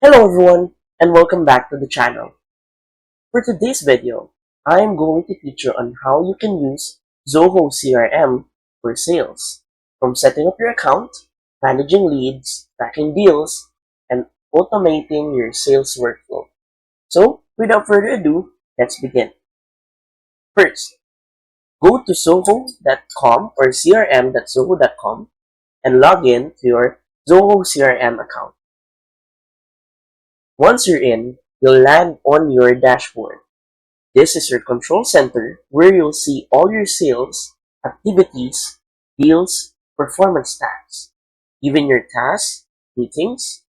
Hello everyone and welcome back to the channel. For today's video, I am going to teach you on how you can use Zoho CRM for sales, from setting up your account, managing leads, tracking deals, and automating your sales workflow. So, without further ado, let's begin. First, go to zoho.com or crm.zoho.com and log in to your Zoho CRM account. Once you're in, you'll land on your dashboard. This is your control center where you'll see all your sales, activities, deals, performance tags, even your tasks, meetings,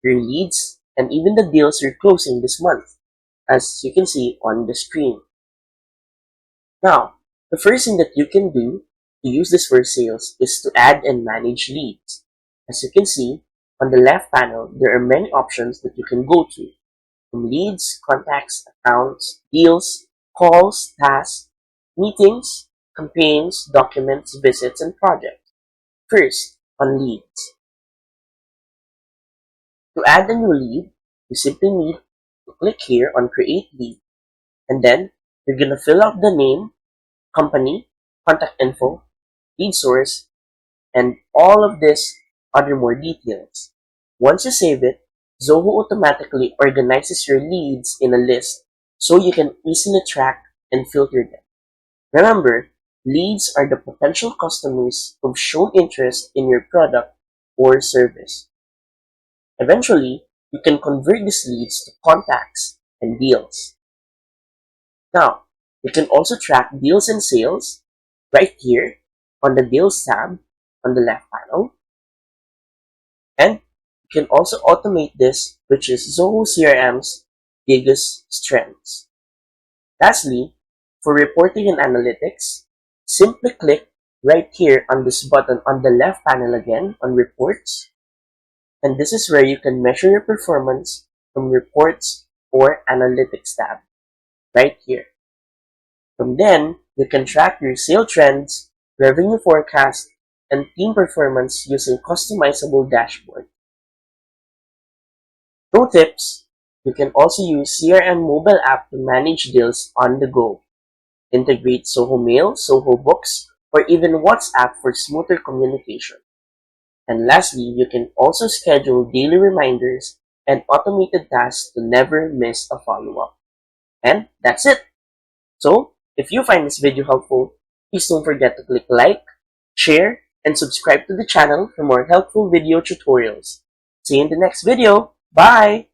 your leads, and even the deals you're closing this month, as you can see on the screen. Now, the first thing that you can do to use this for sales is to add and manage leads. As you can see, on the left panel, there are many options that you can go to, from leads, contacts, accounts, deals, calls, tasks, meetings, campaigns, documents, visits, and projects. First, on leads. To add a new lead, you simply need to click here on Create Lead, and then you're going to fill out the name, company, contact info, lead source, and all of this other more details. Once you save it, Zoho automatically organizes your leads in a list so you can easily track and filter them. Remember, leads are the potential customers who've shown interest in your product or service. Eventually, you can convert these leads to contacts and deals. Now, you can also track deals and sales right here on the Deals tab on the left panel. And you can also automate this, which is Zoho CRM's biggest strengths. Lastly, for reporting and analytics, simply click right here on this button on the left panel again on Reports. And this is where you can measure your performance from Reports or Analytics tab, right here. From then, you can track your sale trends, revenue forecast, and team performance using customizable dashboard. Pro tips: you can also use CRM mobile app to manage deals on the go. Integrate Zoho Mail, Zoho Books, or even WhatsApp for smoother communication. And lastly, you can also schedule daily reminders and automated tasks to never miss a follow-up. And that's it! So, if you find this video helpful, please don't forget to click like, share, and subscribe to the channel for more helpful video tutorials. See you in the next video. Bye!